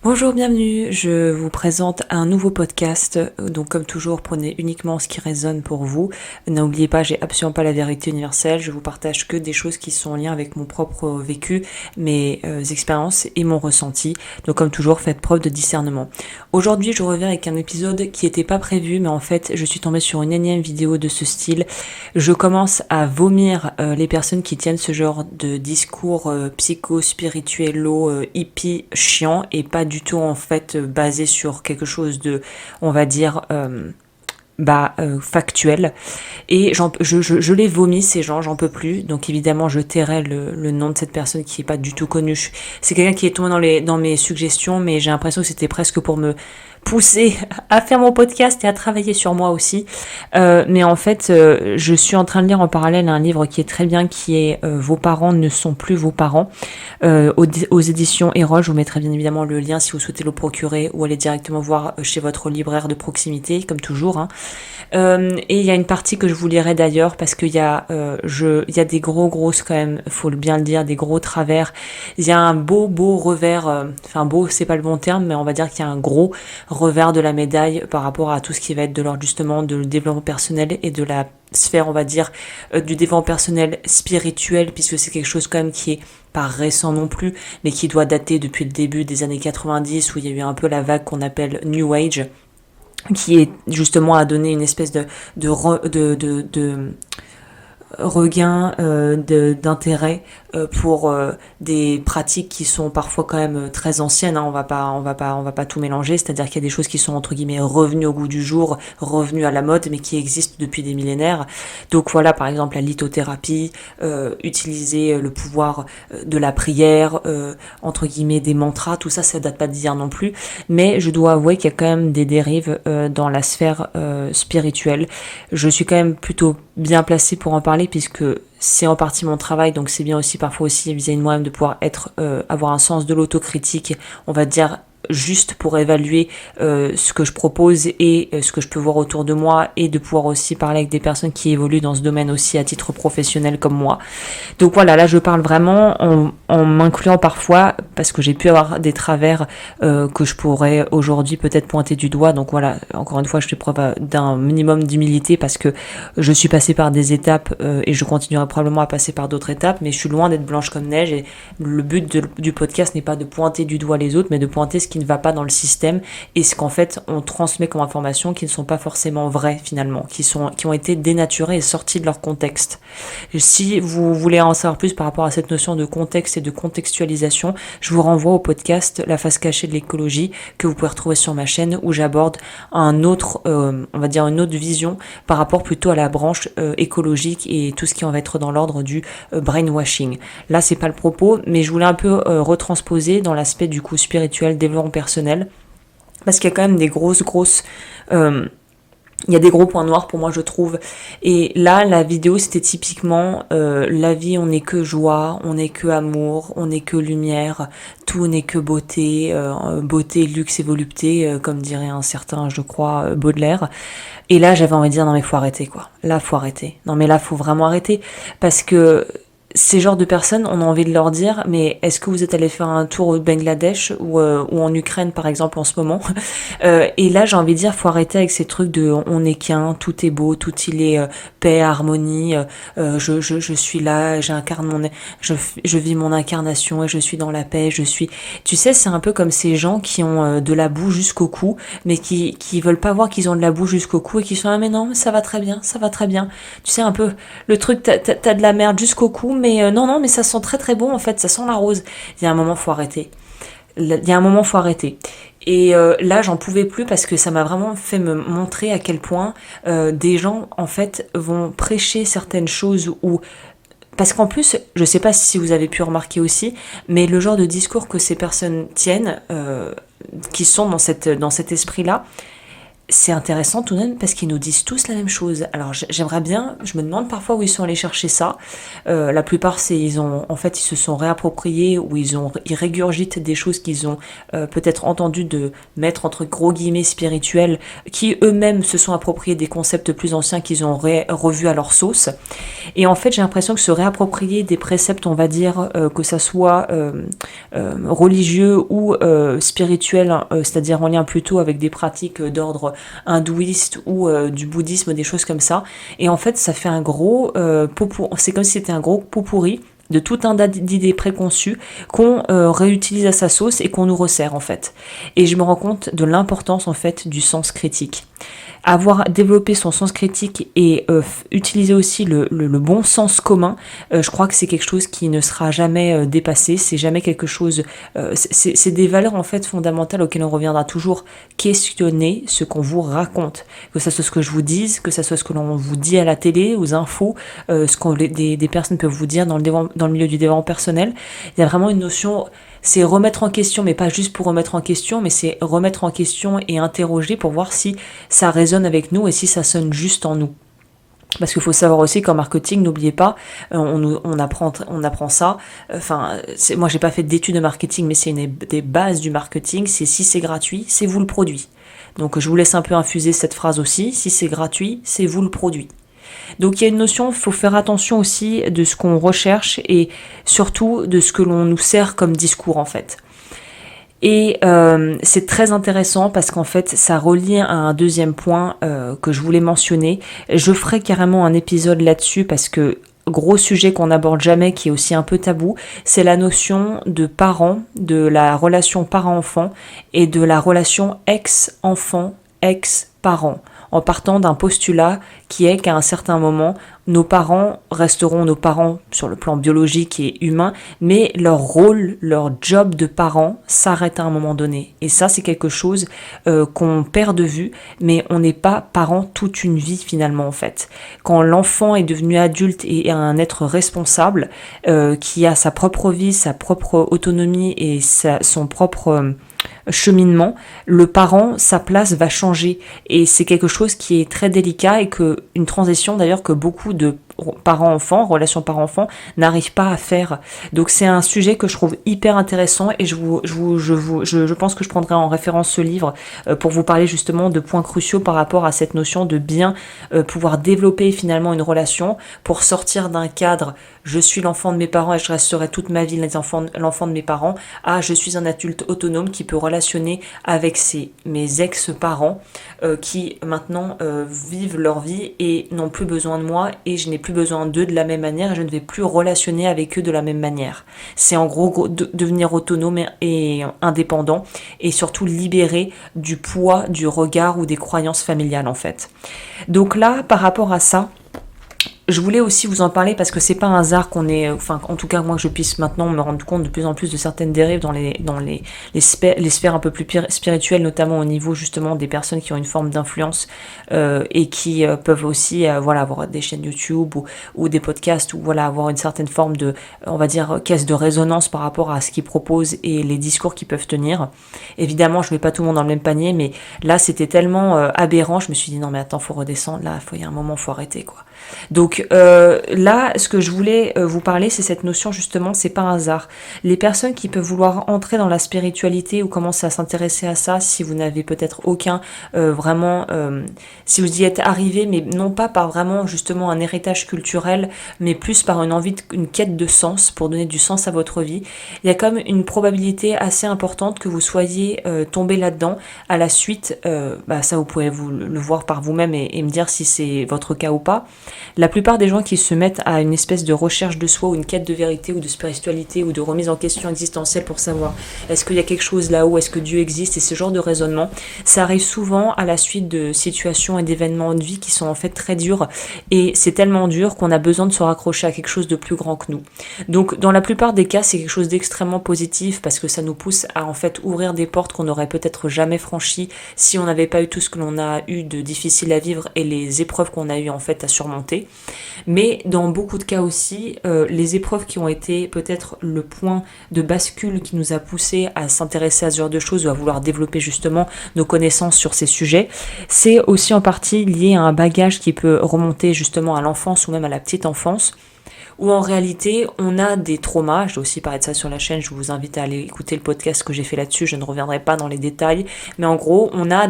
Bonjour, bienvenue, je vous présente un nouveau podcast, donc comme toujours prenez uniquement ce qui résonne pour vous, n'oubliez pas j'ai absolument pas la vérité universelle, je vous partage que des choses qui sont en lien avec mon propre vécu, mes expériences et mon ressenti, donc comme toujours faites preuve de discernement. Aujourd'hui je reviens avec un épisode qui n'était pas prévu mais en fait je suis tombée sur une énième vidéo de ce style, je commence à vomir les personnes qui tiennent ce genre de discours psycho-spirituello, hippie, chiant et pas du tout en fait basé sur quelque chose de, on va dire, factuel. Et je les vomis ces gens, j'en peux plus. Donc évidemment je tairai le nom de cette personne qui est pas du tout connue. C'est quelqu'un qui est tombé dans mes suggestions, mais j'ai l'impression que c'était presque pour me pousser à faire mon podcast et à travailler sur moi aussi. Mais en fait, je suis en train de lire en parallèle un livre qui est très bien, qui est Vos parents ne sont plus vos parents, aux éditions Erol. Je vous mettrai bien évidemment le lien si vous souhaitez le procurer ou aller directement voir chez votre libraire de proximité, comme toujours. Hein. Et il y a une partie que je vous lirai d'ailleurs parce qu'il y a, il y a des grosses quand même, faut bien le dire, des gros travers. Il y a un beau revers, enfin beau c'est pas le bon terme, mais on va dire qu'il y a un gros revers de la médaille par rapport à tout ce qui va être de l'ordre justement de développement personnel et de la sphère, on va dire, du développement personnel spirituel, puisque c'est quelque chose quand même qui est pas récent non plus, mais qui doit dater depuis le début des années 90 où il y a eu un peu la vague qu'on appelle New Age, qui est justement à donner une espèce de regain d'intérêt pour des pratiques qui sont parfois quand même très anciennes, hein. On va pas tout mélanger, c'est-à-dire qu'il y a des choses qui sont entre guillemets revenues au goût du jour, revenues à la mode, mais qui existent depuis des millénaires. Donc voilà, par exemple la lithothérapie, utiliser le pouvoir de la prière, entre guillemets des mantras, tout ça, ça date pas d'hier non plus, mais je dois avouer qu'il y a quand même des dérives dans la sphère spirituelle. Je suis quand même plutôt bien placée pour en parler puisque c'est en partie mon travail, donc c'est bien aussi parfois aussi vis-à-vis de moi-même de pouvoir avoir un sens de l'autocritique, on va dire juste pour évaluer ce que je propose et ce que je peux voir autour de moi et de pouvoir aussi parler avec des personnes qui évoluent dans ce domaine aussi à titre professionnel comme moi. Donc voilà, là je parle vraiment en m'incluant parfois parce que j'ai pu avoir des travers que je pourrais aujourd'hui peut-être pointer du doigt. Donc voilà, encore une fois je fais preuve d'un minimum d'humilité parce que je suis passée par des étapes et je continuerai probablement à passer par d'autres étapes, mais je suis loin d'être blanche comme neige et le but du podcast n'est pas de pointer du doigt les autres, mais de pointer ce qui ne va pas dans le système et ce qu'en fait on transmet comme information qui ne sont pas forcément vraies finalement, qui ont été dénaturées et sorties de leur contexte. Et si vous voulez en savoir plus par rapport à cette notion de contexte et de contextualisation, je vous renvoie au podcast La face cachée de l'écologie que vous pouvez retrouver sur ma chaîne où j'aborde un autre, on va dire une autre vision par rapport plutôt à la branche écologique et tout ce qui en va être dans l'ordre du brainwashing. Là c'est pas le propos, mais je voulais un peu retransposer dans l'aspect du coup spirituel, développement personnel, parce qu'il y a quand même des grosses il y a des gros points noirs pour moi je trouve, et là la vidéo c'était typiquement la vie on n'est que joie, on n'est que amour, on n'est que lumière, tout n'est que beauté, beauté, luxe et volupté, comme dirait un certain je crois Baudelaire. Et là j'avais envie de dire non mais faut arrêter quoi, là faut arrêter, non mais là faut vraiment arrêter, parce que ces genres de personnes, on a envie de leur dire, mais est-ce que vous êtes allé faire un tour au Bangladesh ou en Ukraine par exemple en ce moment et là j'ai envie de dire, faut arrêter avec ces trucs de on n'est qu'un, tout est beau, tout il est paix, harmonie, je suis là, je vis mon incarnation et je suis dans la paix, tu sais c'est un peu comme ces gens qui ont de la boue jusqu'au cou, mais qui veulent pas voir qu'ils ont de la boue jusqu'au cou et qui sont ah mais non ça va très bien, tu sais un peu le truc t'as de la merde jusqu'au cou mais non mais ça sent très très bon en fait, ça sent la rose. Il y a un moment faut arrêter. Et là j'en pouvais plus parce que ça m'a vraiment fait me montrer à quel point des gens en fait vont prêcher certaines choses ou parce qu'en plus, je sais pas si vous avez pu remarquer aussi, mais le genre de discours que ces personnes tiennent, qui sont dans cet esprit-là, c'est intéressant tout de même parce qu'ils nous disent tous la même chose. Alors j'aimerais bien, je me demande parfois où ils sont allés chercher ça. La plupart, ils se sont réappropriés ou ils régurgitent des choses qu'ils ont peut-être entendu de mettre entre gros guillemets spirituels, qui eux-mêmes se sont appropriés des concepts plus anciens qu'ils ont revus à leur sauce. Et en fait, j'ai l'impression que se réapproprier des préceptes, on va dire, que ça soit religieux ou spirituel, c'est-à-dire en lien plutôt avec des pratiques d'ordre hindouiste ou du bouddhisme, des choses comme ça. Et en fait, ça fait un gros c'est comme si c'était un gros pot pourri de tout un tas d'idées préconçues qu'on réutilise à sa sauce et qu'on nous resserre en fait. Et je me rends compte de l'importance en fait du sens critique. Avoir développé son sens critique et utiliser aussi le bon sens commun, je crois que c'est quelque chose qui ne sera jamais dépassé, c'est jamais quelque chose, c'est des valeurs en fait fondamentales auxquelles on reviendra toujours. Questionner ce qu'on vous raconte, que ça soit ce que je vous dise, que ça soit ce que l'on vous dit à la télé, aux infos, ce que des personnes peuvent vous dire dans le milieu du développement personnel. Il y a vraiment une notion, c'est remettre en question, mais pas juste pour remettre en question, mais c'est remettre en question et interroger pour voir si ça résonne avec nous et si ça sonne juste en nous. Parce qu'il faut savoir aussi qu'en marketing, n'oubliez pas, on apprend ça. Enfin, moi j'ai pas fait d'études de marketing, mais c'est une des bases du marketing. C'est si c'est gratuit, c'est vous le produit. Donc je vous laisse un peu infuser cette phrase aussi. Si c'est gratuit, c'est vous le produit. Donc il y a une notion, il faut faire attention aussi de ce qu'on recherche et surtout de ce que l'on nous sert comme discours en fait. Et c'est très intéressant parce qu'en fait ça relie à un deuxième point que je voulais mentionner. Je ferai carrément un épisode là-dessus parce que gros sujet qu'on n'aborde jamais, qui est aussi un peu tabou, c'est la notion de parents, de la relation parent-enfant et de la relation ex-enfant, ex-parent, en partant d'un postulat qui est qu'à un certain moment, nos parents resteront nos parents sur le plan biologique et humain, mais leur rôle, leur job de parent s'arrête à un moment donné. Et ça, c'est quelque chose qu'on perd de vue, mais on n'est pas parent toute une vie finalement en fait. Quand l'enfant est devenu adulte et un être responsable, qui a sa propre vie, sa propre autonomie et son propre cheminement, le parent, sa place va changer et c'est quelque chose qui est très délicat et une transition d'ailleurs que beaucoup de parents-enfants, relations parents-enfants, n'arrivent pas à faire. Donc c'est un sujet que je trouve hyper intéressant et je pense que je prendrai en référence ce livre pour vous parler justement de points cruciaux par rapport à cette notion de bien pouvoir développer finalement une relation pour sortir d'un cadre je suis l'enfant de mes parents et je resterai toute ma vie l'enfant de mes parents, à je suis un adulte autonome qui peut relationner avec mes ex-parents qui maintenant vivent leur vie et n'ont plus besoin de moi et je n'ai plus besoin d'eux de la même manière et je ne vais plus relationner avec eux de la même manière. C'est en gros devenir autonome et indépendant et surtout libéré du poids du regard ou des croyances familiales en fait. Donc là, par rapport à ça, je voulais aussi vous en parler parce que c'est pas un hasard qu'on est, enfin en tout cas moi que je puisse maintenant me rendre compte de plus en plus de certaines dérives dans les sphères un peu plus spirituelles, notamment au niveau justement des personnes qui ont une forme d'influence et qui peuvent aussi avoir des chaînes YouTube ou des podcasts ou avoir une certaine forme de, on va dire, caisse de résonance par rapport à ce qu'ils proposent et les discours qu'ils peuvent tenir. Évidemment, je mets pas tout le monde dans le même panier, mais là c'était tellement aberrant, je me suis dit non mais attends, faut redescendre, là il y a un moment, faut arrêter quoi. Donc là, ce que je voulais vous parler, c'est cette notion justement, c'est pas un hasard. Les personnes qui peuvent vouloir entrer dans la spiritualité ou commencer à s'intéresser à ça, si vous n'avez peut-être aucun si vous y êtes arrivé, mais non pas par vraiment justement un héritage culturel, mais plus par une quête de sens, pour donner du sens à votre vie, il y a quand même une probabilité assez importante que vous soyez tombé là-dedans à la suite, ça vous pouvez le voir par vous-même et me dire si c'est votre cas ou pas. La plupart des gens qui se mettent à une espèce de recherche de soi ou une quête de vérité ou de spiritualité ou de remise en question existentielle pour savoir est-ce qu'il y a quelque chose là-haut, est-ce que Dieu existe et ce genre de raisonnement, ça arrive souvent à la suite de situations et d'événements de vie qui sont en fait très durs et c'est tellement dur qu'on a besoin de se raccrocher à quelque chose de plus grand que nous. Donc dans la plupart des cas, c'est quelque chose d'extrêmement positif parce que ça nous pousse à en fait ouvrir des portes qu'on n'aurait peut-être jamais franchies si on n'avait pas eu tout ce que l'on a eu de difficile à vivre et les épreuves qu'on a eu en fait à surmonter surmonter. Mais dans beaucoup de cas aussi, les épreuves qui ont été peut-être le point de bascule qui nous a poussé à s'intéresser à ce genre de choses ou à vouloir développer justement nos connaissances sur ces sujets, c'est aussi en partie lié à un bagage qui peut remonter justement à l'enfance ou même à la petite enfance, où en réalité on a des traumas. J'ai aussi parlé de ça sur la chaîne, je vous invite à aller écouter le podcast que j'ai fait là-dessus, je ne reviendrai pas dans les détails, mais en gros on a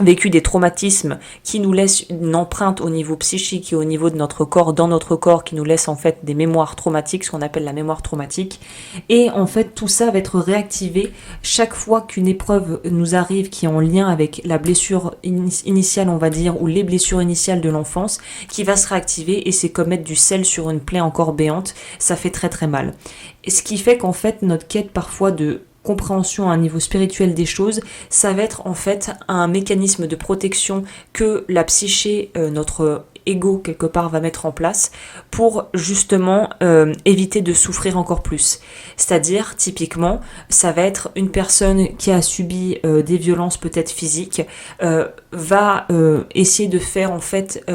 vécu des traumatismes qui nous laissent une empreinte au niveau psychique et au niveau de notre corps, dans notre corps, qui nous laisse en fait des mémoires traumatiques, ce qu'on appelle la mémoire traumatique. Et en fait, tout ça va être réactivé chaque fois qu'une épreuve nous arrive qui est en lien avec la blessure initiale, on va dire, ou les blessures initiales de l'enfance, qui va se réactiver, et c'est comme mettre du sel sur une plaie encore béante, ça fait très très mal. Et ce qui fait qu'en fait, notre quête parfois de compréhension à un niveau spirituel des choses, ça va être en fait un mécanisme de protection que la psyché, notre ego quelque part, va mettre en place pour justement éviter de souffrir encore plus. C'est-à-dire, typiquement, ça va être une personne qui a subi des violences peut-être physiques, va essayer de faire en fait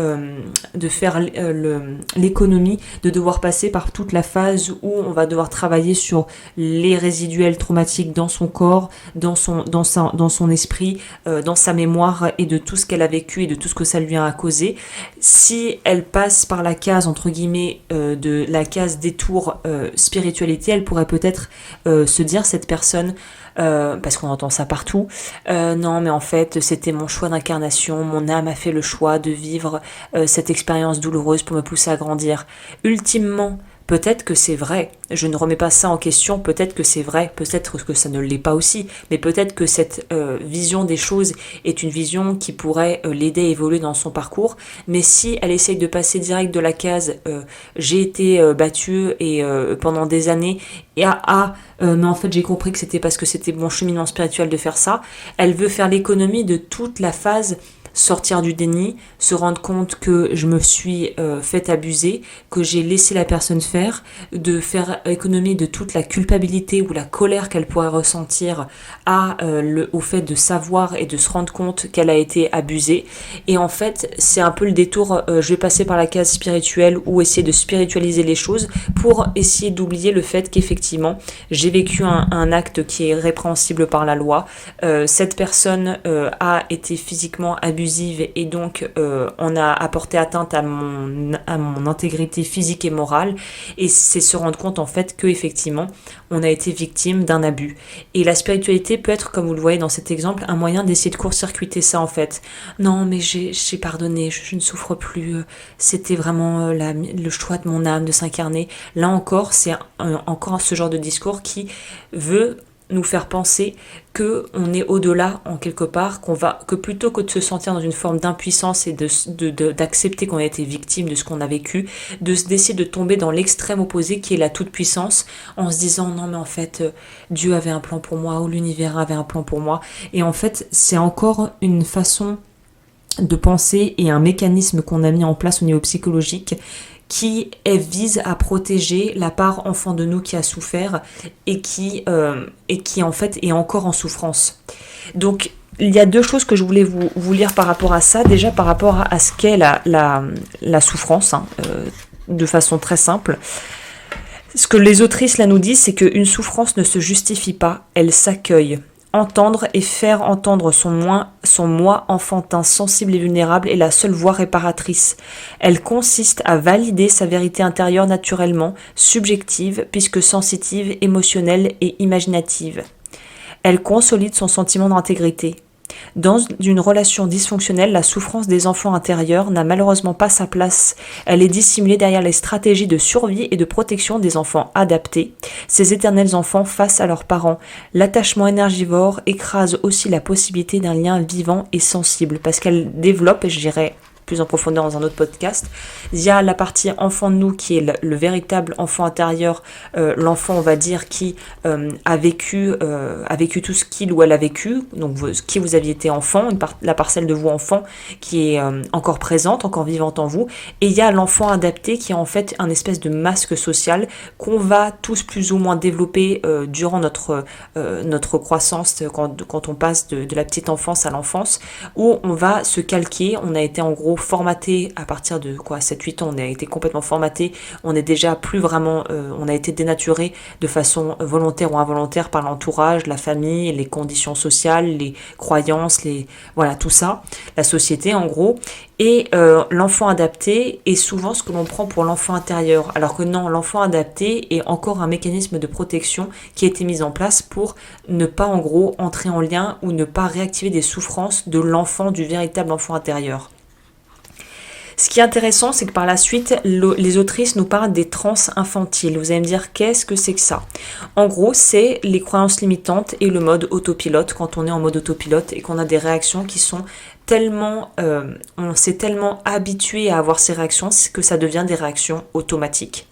l'économie de devoir passer par toute la phase où on va devoir travailler sur les résiduels traumatiques dans son corps, dans son esprit, dans sa mémoire, et de tout ce qu'elle a vécu et de tout ce que ça lui a causé. Si elle passe par la case entre guillemets de la case détour spiritualité, elle pourrait peut-être se dire, cette personne, parce qu'on entend ça partout, non mais en fait c'était mon choix d'incarnation, mon âme a fait le choix de vivre cette expérience douloureuse pour me pousser à grandir. Ultimement, peut-être que c'est vrai, je ne remets pas ça en question, peut-être que c'est vrai, peut-être que ça ne l'est pas aussi, mais peut-être que cette vision des choses est une vision qui pourrait l'aider à évoluer dans son parcours. Mais si elle essaye de passer direct de la case j'ai été battue et pendant des années, et mais en fait j'ai compris que c'était parce que c'était mon cheminement spirituel de faire ça, elle veut faire l'économie de toute la phase sortir du déni, se rendre compte que je me suis fait abuser, que j'ai laissé la personne faire, de faire économie de toute la culpabilité ou la colère qu'elle pourrait ressentir au fait de savoir et de se rendre compte qu'elle a été abusée. Et en fait, c'est un peu le détour, je vais passer par la case spirituelle ou essayer de spiritualiser les choses pour essayer d'oublier le fait qu'effectivement, j'ai vécu un acte qui est répréhensible par la loi. Cette personne a été physiquement abusée et donc on a apporté atteinte à mon intégrité physique et morale, et c'est se rendre compte en fait que effectivement on a été victime d'un abus. Et la spiritualité peut être, comme vous le voyez dans cet exemple, un moyen d'essayer de court-circuiter ça en fait. Non mais j'ai pardonné, je ne souffre plus, c'était vraiment le choix de mon âme de s'incarner. Là encore, c'est encore ce genre de discours qui veut nous faire penser que on est au-delà en quelque part, que plutôt que de se sentir dans une forme d'impuissance et d'accepter qu'on a été victime de ce qu'on a vécu, d'essayer de tomber dans l'extrême opposé qui est la toute-puissance, en se disant non mais en fait Dieu avait un plan pour moi, ou l'univers avait un plan pour moi. Et en fait c'est encore une façon de penser et un mécanisme qu'on a mis en place au niveau psychologique qui vise à protéger la part enfant de nous qui a souffert et qui en fait est encore en souffrance. Donc il y a deux choses que je voulais vous lire par rapport à ça. Déjà par rapport à ce qu'est la souffrance, de façon très simple. Ce que les autrices là nous disent, c'est qu'une souffrance ne se justifie pas, elle s'accueille. Entendre et faire entendre son moi enfantin, sensible et vulnérable est la seule voie réparatrice. Elle consiste à valider sa vérité intérieure naturellement, subjective, puisque sensitive, émotionnelle et imaginative. Elle consolide son sentiment d'intégrité. Dans une relation dysfonctionnelle, la souffrance des enfants intérieurs n'a malheureusement pas sa place. Elle est dissimulée derrière les stratégies de survie et de protection des enfants adaptés, ces éternels enfants face à leurs parents. L'attachement énergivore écrase aussi la possibilité d'un lien vivant et sensible, parce qu'elle développe, et je dirais plus en profondeur dans un autre podcast, il y a la partie enfant de nous qui est le véritable enfant intérieur, l'enfant on va dire qui a vécu tout ce qu'il ou elle a vécu, donc qui vous aviez été enfant, la parcelle de vous enfant qui est encore présente, encore vivante en vous, et il y a l'enfant adapté qui est en fait un espèce de masque social qu'on va tous plus ou moins développer durant notre croissance quand on passe de la petite enfance à l'enfance, où on va se calquer, on a été en gros gros formaté à partir de 7-8 ans, on a été complètement formaté, on n'est déjà plus vraiment, on a été dénaturé de façon volontaire ou involontaire par l'entourage, la famille, les conditions sociales, les croyances, voilà, tout ça, la société en gros. Et l'enfant adapté est souvent ce que l'on prend pour l'enfant intérieur, alors que non, l'enfant adapté est encore un mécanisme de protection qui a été mis en place pour ne pas en gros entrer en lien ou ne pas réactiver des souffrances de l'enfant, du véritable enfant intérieur. Ce qui est intéressant, c'est que par la suite, les autrices nous parlent des trans infantiles. Vous allez me dire, qu'est-ce que c'est que ça? En gros, c'est les croyances limitantes et le mode autopilote, quand on est en mode autopilote et qu'on a des réactions qui sont tellement, on s'est tellement habitué à avoir ces réactions que ça devient des réactions automatiques.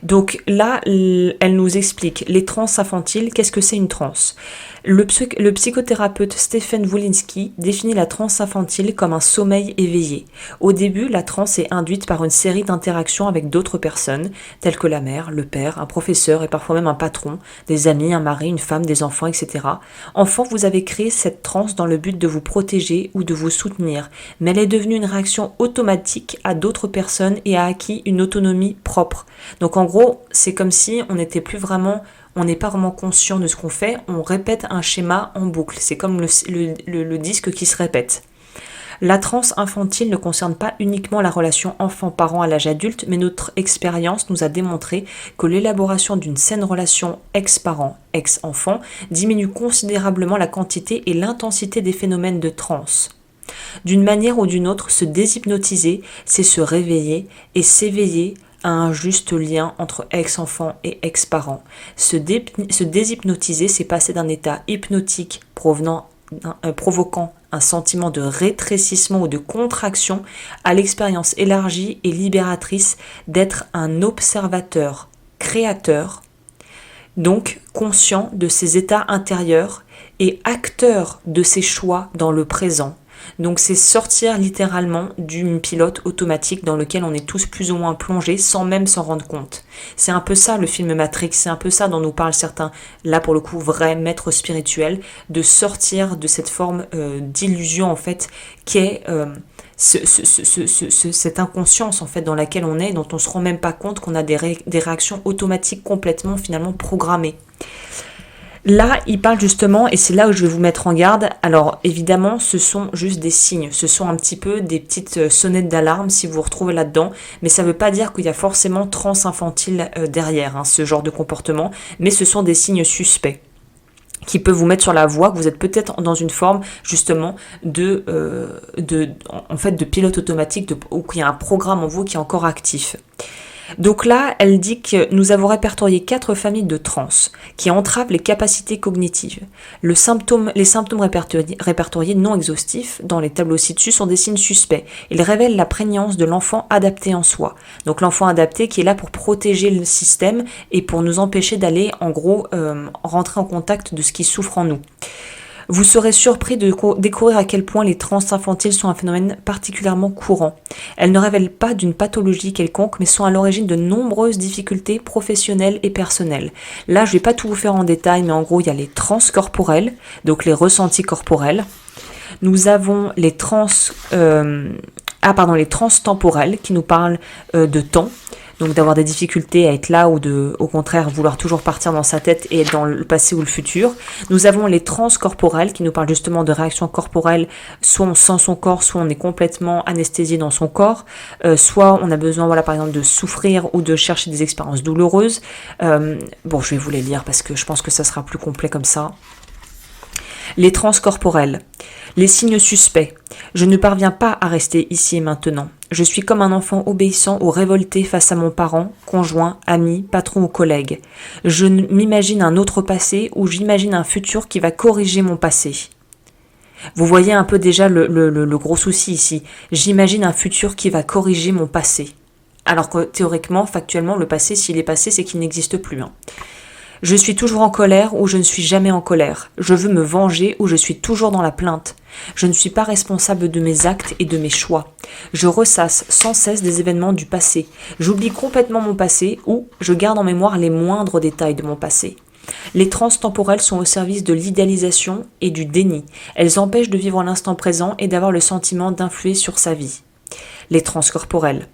Donc là, elle nous explique les trans infantiles, qu'est-ce que c'est une transe? Le psychothérapeute Stephen Wolinski définit la transe infantile comme un sommeil éveillé. Au début, la transe est induite par une série d'interactions avec d'autres personnes, telles que la mère, le père, un professeur et parfois même un patron, des amis, un mari, une femme, des enfants, etc. Enfant, vous avez créé cette transe dans le but de vous protéger ou de vous soutenir, mais elle est devenue une réaction automatique à d'autres personnes et a acquis une autonomie propre. Donc en gros, c'est comme si on n'était plus vraiment... On n'est pas vraiment conscient de ce qu'on fait, on répète un schéma en boucle. C'est comme le disque qui se répète. La transe infantile ne concerne pas uniquement la relation enfant-parent à l'âge adulte, mais notre expérience nous a démontré que l'élaboration d'une saine relation ex-parent, ex-enfant diminue considérablement la quantité et l'intensité des phénomènes de transe. D'une manière ou d'une autre, se déshypnotiser, c'est se réveiller et s'éveiller à un juste lien entre ex-enfant et ex-parent. Se déshypnotiser, c'est passer d'un état hypnotique provoquant un sentiment de rétrécissement ou de contraction à l'expérience élargie et libératrice d'être un observateur créateur, donc conscient de ses états intérieurs et acteur de ses choix dans le présent. Donc c'est sortir littéralement du pilote automatique dans lequel on est tous plus ou moins plongés sans même s'en rendre compte. C'est un peu ça le film Matrix, c'est un peu ça dont nous parlent certains, là pour le coup vrais maîtres spirituels, de sortir de cette forme d'illusion en fait qui est cette inconscience en fait dans laquelle on est, dont on se rend même pas compte qu'on a des réactions automatiques complètement finalement programmées. Là, il parle justement, et c'est là où je vais vous mettre en garde, alors évidemment, ce sont juste des signes, ce sont un petit peu des petites sonnettes d'alarme si vous vous retrouvez là-dedans, mais ça ne veut pas dire qu'il y a forcément trans infantile derrière ce genre de comportement, mais ce sont des signes suspects qui peuvent vous mettre sur la voie, que vous êtes peut-être dans une forme justement de pilote automatique, ou qu'il y a un programme en vous qui est encore actif. Donc là, elle dit que nous avons répertorié 4 familles de trans qui entravent les capacités cognitives. Les symptômes répertoriés non exhaustifs dans les tableaux ci-dessus sont des signes suspects. Ils révèlent la prégnance de l'enfant adapté en soi. Donc l'enfant adapté qui est là pour protéger le système et pour nous empêcher d'aller en gros rentrer en contact de ce qui souffre en nous. Vous serez surpris de découvrir à quel point les trans infantiles sont un phénomène particulièrement courant. Elles ne révèlent pas d'une pathologie quelconque, mais sont à l'origine de nombreuses difficultés professionnelles et personnelles. Là, je ne vais pas tout vous faire en détail, mais en gros, il y a les trans corporels, donc les ressentis corporels. Nous avons les trans temporels qui nous parlent de temps. Donc d'avoir des difficultés à être là ou au contraire vouloir toujours partir dans sa tête et être dans le passé ou le futur. Nous avons les trans corporels qui nous parlent justement de réactions corporelles, soit on sent son corps, soit on est complètement anesthésié dans son corps, soit on a besoin par exemple de souffrir ou de chercher des expériences douloureuses. Je vais vous les lire parce que je pense que ça sera plus complet comme ça. Les trans corporels. Les signes suspects. Je ne parviens pas à rester ici et maintenant. Je suis comme un enfant obéissant ou révolté face à mon parent, conjoint, ami, patron ou collègue. Je m'imagine un autre passé ou j'imagine un futur qui va corriger mon passé. Vous voyez un peu déjà le gros souci ici. J'imagine un futur qui va corriger mon passé. Alors que théoriquement, factuellement, le passé, s'il est passé, c'est qu'il n'existe plus. Je suis toujours en colère ou je ne suis jamais en colère. Je veux me venger ou je suis toujours dans la plainte. Je ne suis pas responsable de mes actes et de mes choix. Je ressasse sans cesse des événements du passé. J'oublie complètement mon passé ou je garde en mémoire les moindres détails de mon passé. Les trans temporelles sont au service de l'idéalisation et du déni. Elles empêchent de vivre l'instant présent et d'avoir le sentiment d'influer sur sa vie. Les transcorporels.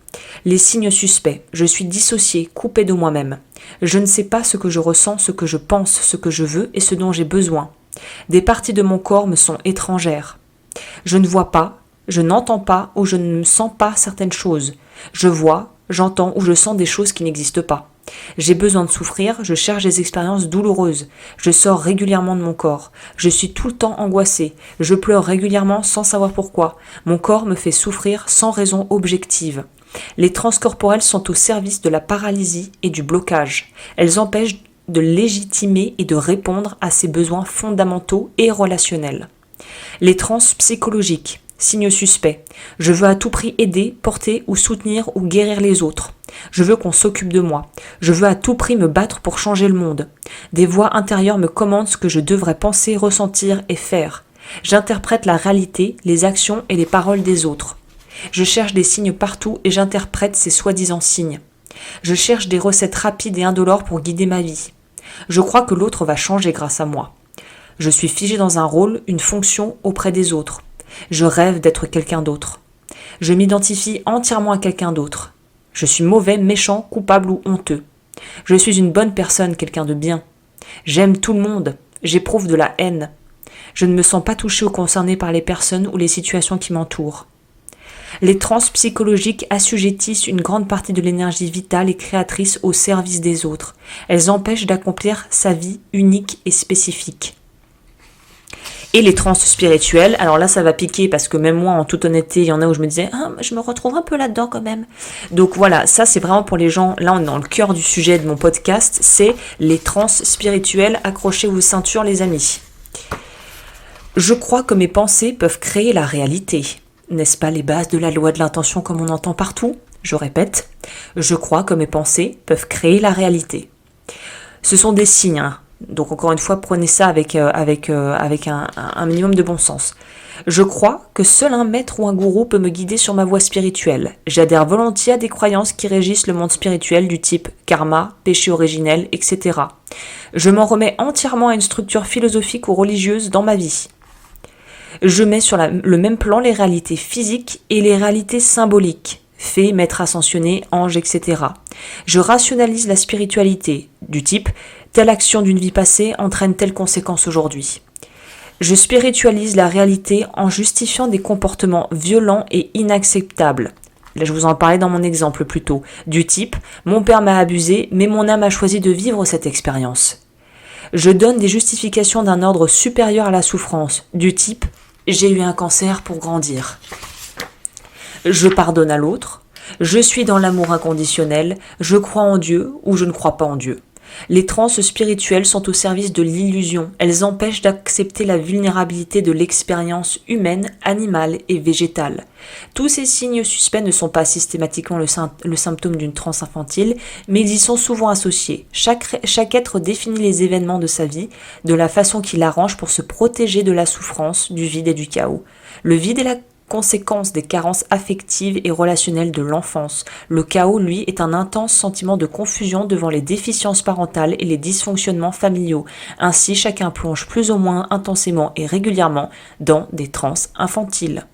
Les signes suspects. Je suis dissocié, coupé de moi-même. Je ne sais pas ce que je ressens, ce que je pense, ce que je veux et ce dont j'ai besoin. Des parties de mon corps me sont étrangères. Je ne vois pas, je n'entends pas ou je ne sens pas certaines choses. Je vois, j'entends ou je sens des choses qui n'existent pas. J'ai besoin de souffrir, je cherche des expériences douloureuses. Je sors régulièrement de mon corps. Je suis tout le temps angoissée. Je pleure régulièrement sans savoir pourquoi. Mon corps me fait souffrir sans raison objective. Les transcorporels sont au service de la paralysie et du blocage. Elles empêchent de légitimer et de répondre à ses besoins fondamentaux et relationnels. Les trans psychologiques. Signe suspect. Je veux à tout prix aider, porter ou soutenir ou guérir les autres. Je veux qu'on s'occupe de moi. Je veux à tout prix me battre pour changer le monde. Des voix intérieures me commandent ce que je devrais penser, ressentir et faire. J'interprète la réalité, les actions et les paroles des autres. Je cherche des signes partout et j'interprète ces soi-disant signes. Je cherche des recettes rapides et indolores pour guider ma vie. Je crois que l'autre va changer grâce à moi. Je suis figé dans un rôle, une fonction auprès des autres. Je rêve d'être quelqu'un d'autre. Je m'identifie entièrement à quelqu'un d'autre. Je suis mauvais, méchant, coupable ou honteux. Je suis une bonne personne, quelqu'un de bien. J'aime tout le monde. J'éprouve de la haine. Je ne me sens pas touché ou concerné par les personnes ou les situations qui m'entourent. Les trans psychologiques assujettissent une grande partie de l'énergie vitale et créatrice au service des autres. Elles empêchent d'accomplir sa vie unique et spécifique. Et les trans spirituels, alors là ça va piquer parce que même moi en toute honnêteté, il y en a où je me disais je me retrouve un peu là-dedans quand même. Donc voilà, ça c'est vraiment pour les gens, là on est dans le cœur du sujet de mon podcast, c'est les trans spirituels, accrochez vos ceintures les amis. Je crois que mes pensées peuvent créer la réalité. N'est-ce pas les bases de la loi de l'intention comme on entend partout ? Je répète, je crois que mes pensées peuvent créer la réalité. Ce sont des signes, hein. Donc encore une fois, prenez ça avec un minimum de bon sens. Je crois que seul un maître ou un gourou peut me guider sur ma voie spirituelle. J'adhère volontiers à des croyances qui régissent le monde spirituel du type karma, péché originel, etc. Je m'en remets entièrement à une structure philosophique ou religieuse dans ma vie. Je mets sur le même plan les réalités physiques et les réalités symboliques. Fée, maître ascensionné, ange, etc. Je rationalise la spiritualité, du type « telle action d'une vie passée entraîne telle conséquence aujourd'hui ». Je spiritualise la réalité en justifiant des comportements violents et inacceptables. Là, je vous en parlais dans mon exemple plus tôt, du type « mon père m'a abusé, mais mon âme a choisi de vivre cette expérience ». Je donne des justifications d'un ordre supérieur à la souffrance, du type « j'ai eu un cancer pour grandir ». Je pardonne à l'autre, je suis dans l'amour inconditionnel, je crois en Dieu ou je ne crois pas en Dieu. Les trans spirituelles sont au service de l'illusion, elles empêchent d'accepter la vulnérabilité de l'expérience humaine, animale et végétale. Tous ces signes suspects ne sont pas systématiquement le symptôme d'une transe infantile, mais ils y sont souvent associés. Chaque être définit les événements de sa vie de la façon qu'il arrange pour se protéger de la souffrance, du vide et du chaos. Le vide est la conséquence des carences affectives et relationnelles de l'enfance. Le chaos, lui, est un intense sentiment de confusion devant les déficiences parentales et les dysfonctionnements familiaux. Ainsi, chacun plonge plus ou moins intensément et régulièrement dans des transes infantiles.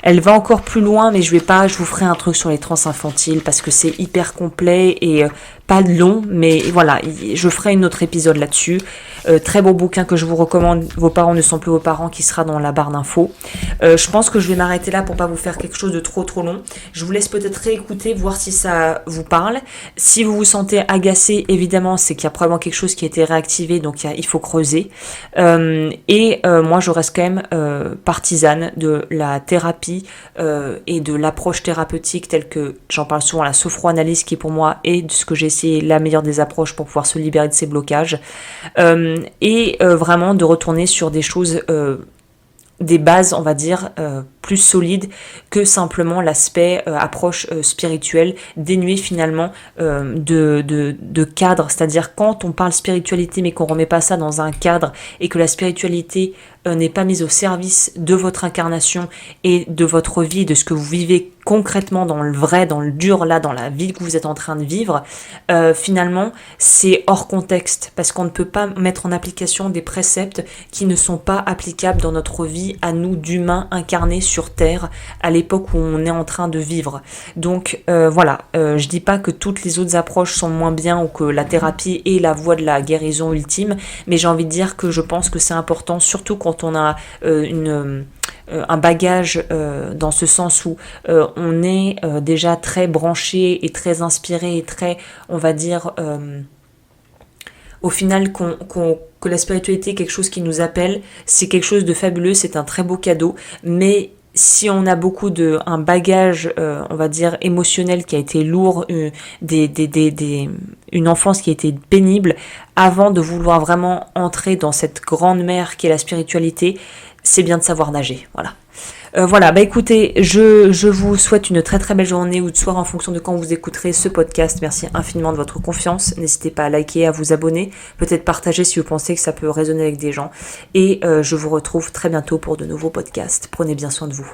Elle va encore plus loin, mais je vous ferai un truc sur les trans infantiles parce que c'est hyper complet et pas long, mais voilà, je ferai un autre épisode là-dessus. Très beau bouquin que je vous recommande, Vos parents ne sont plus vos parents, qui sera dans la barre d'infos. Je pense que je vais m'arrêter là pour pas vous faire quelque chose de trop long. Je vous laisse peut-être réécouter, voir si ça vous parle. Si vous vous sentez agacé, évidemment, c'est qu'il y a probablement quelque chose qui a été réactivé, donc il faut creuser. Moi, je reste quand même partisane de la thérapie et de l'approche thérapeutique telle que j'en parle souvent, la sophroanalyse, qui pour moi est de ce que j'ai essayé la meilleure des approches pour pouvoir se libérer de ces blocages. Vraiment de retourner sur des choses, des bases, on va dire, plus solides que simplement l'aspect approche spirituelle, dénué finalement de cadre. C'est-à-dire quand on parle spiritualité mais qu'on remet pas ça dans un cadre et que la spiritualité n'est pas mise au service de votre incarnation et de votre vie, de ce que vous vivez concrètement dans le vrai, dans le dur, là, dans la vie que vous êtes en train de vivre, finalement, c'est hors contexte, parce qu'on ne peut pas mettre en application des préceptes qui ne sont pas applicables dans notre vie à nous d'humains incarnés sur Terre à l'époque où on est en train de vivre. Donc voilà, je dis pas que toutes les autres approches sont moins bien ou que la thérapie est la voie de la guérison ultime, mais j'ai envie de dire que je pense que c'est important, surtout quand on a un bagage dans ce sens où on est déjà très branché et très inspiré et très, on va dire, au final que la spiritualité est quelque chose qui nous appelle, c'est quelque chose de fabuleux, c'est un très beau cadeau, mais si on a beaucoup un bagage, on va dire, émotionnel qui a été lourd, une enfance qui a été pénible, avant de vouloir vraiment entrer dans cette grande mer qui est la spiritualité, c'est bien de savoir nager, voilà. Voilà, bah écoutez, je vous souhaite une très très belle journée ou de soirée en fonction de quand vous écouterez ce podcast. Merci infiniment de votre confiance. N'hésitez pas à liker, à vous abonner, peut-être partager si vous pensez que ça peut résonner avec des gens. Et je vous retrouve très bientôt pour de nouveaux podcasts. Prenez bien soin de vous.